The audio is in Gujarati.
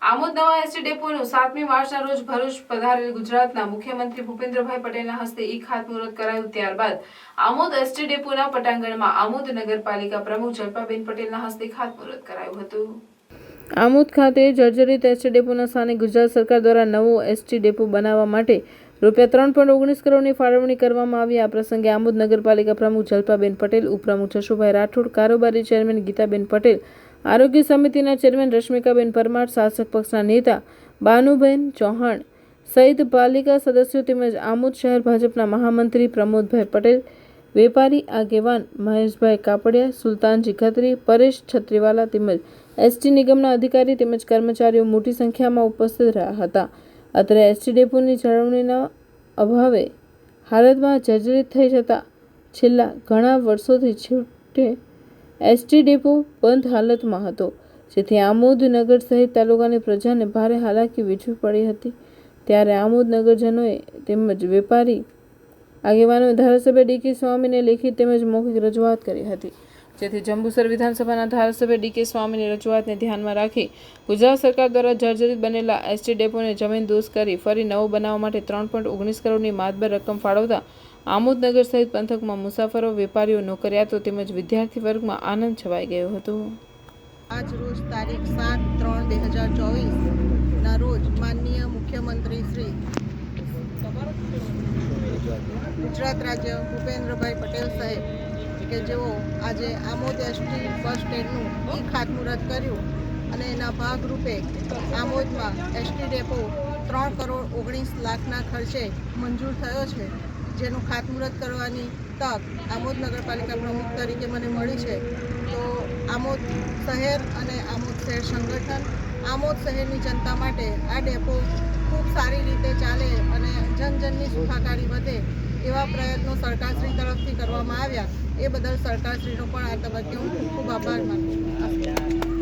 આમોદ નવા એસટી ડેપોનું 7મી માર્ચના રોજ ભરૂચ પધારેલ ગુજરાતના મુખ્યમંત્રી ભૂપેન્દ્રભાઈ પટેલના હસ્તે ખાતમુહૂર્ત કરાયું। ત્યારબાદ આમોદ એસટી ડેપોના પટાંગણમાં આમોદ નગરપાલિકા પ્રમુખ જલ્પાબેન પટેલના હસ્તે ખાતમુહૂર્ત કરાયું હતું। આમોદ ખાતે જર્જરિત એસટી ડેપોના સ્થાને ગુજરાત સરકાર દ્વારા નવો એસટી ડેપો બનાવવા માટે ₹3.19 કરોડની ફાળવણી કરવામાં આવી। આ પ્રસંગે આમોદ નગરપાલિકા પ્રમુખ જલ્પાબેન પટેલ, ઉપપ્રમુખ જશુભાઈ રાઠોડ, કારોબારી ચેરમેન ગીતાબેન પટેલ, આરોગ્ય સમિતિના ચેરમેન રશ્મિકાબેન પરમાર, શાસક પક્ષના નેતા બાનુબેન ચૌહાણ સહિત પાલિકા સદસ્યો તેમજ આમોદ શહેર ભાજપના મહામંત્રી પ્રમોદભાઈ પટેલ, વેપારી આગેવાન મહેશભાઈ કાપડિયા, સુલતાનજી ખત્રી, પરેશ છત્રીવાલા તેમજ એસટી નિગમના અધિકારી તેમજ કર્મચારીઓ મોટી સંખ્યામાં ઉપસ્થિત રહ્યા હતા। અત્રે એસટી ડેપોની જાળવણીના અભાવે હાલતમાં જર્જરિત થઈ જતા છેલ્લા ઘણા વર્ષોથી છેવટે એસટી ડેપો બંધ હાલતમાં હતો, જેથી આમોદ નગર સહિત તાલુકાની પ્રજાને ભારે હાલાકી વેઠવી પડી હતી। ત્યારે આમોદ નગરજનોએ તેમજ વેપારી આગેવાનોએ ધારાસભ્ય ડી.કે. સ્વામીને લેખિત તેમજ મૌખિક રજૂઆત કરી હતી, જેથી જંબુસર વિધાનસભાના ધારાસભ્ય ડી.કે. સ્વામીની રજૂઆતને ધ્યાનમાં રાખી ગુજરાત સરકાર દ્વારા જર્જરિત બનેલા એસટી ડેપોને જમીનદોસ્ત કરી ફરી નવો બનાવવા માટે ₹3.19 કરોડની માતબર રકમ ફાળવતા આમોદ નગર સહિત પંથકમાં મુસાફરો, વેપારીઓ, નોકરિયાતો તેમજ વિદ્યાર્થી વર્ગમાં આનંદ છવાઈ ગયો હતો। આજ રોજ તારીખ 7/3/2024 ના રોજ માનનીય મુખ્યમંત્રી શ્રી ગુજરાત રાજ્ય ભૂપેન્દ્રભાઈ પટેલ સાહેબ કે જેઓ આજે આમોદ એસટી બસ સ્ટેન્ડનું ખાતમુહૂર્ત કર્યું અને એના ભાગરૂપે આમોદમાં એસટી ડેપો ₹3.19 કરોડ ખર્ચે મંજૂર થયો છે, જેનું ખાતમુહૂર્ત કરવાની તક આમોદ નગરપાલિકા પ્રમુખ તરીકે મને મળી છે। તો આમોદ શહેર અને આમોદ શહેર સંગઠન, આમોદ શહેરની જનતા માટે આ ડેપો ખૂબ સારી રીતે ચાલે અને જનજનની સુખાકારી વધે એવા પ્રયત્નો સરકારશ્રી તરફથી કરવામાં આવ્યા। એ બદલ સરકારશ્રીનો પણ આ તબક્કે હું ખૂબ આભાર માનું છું।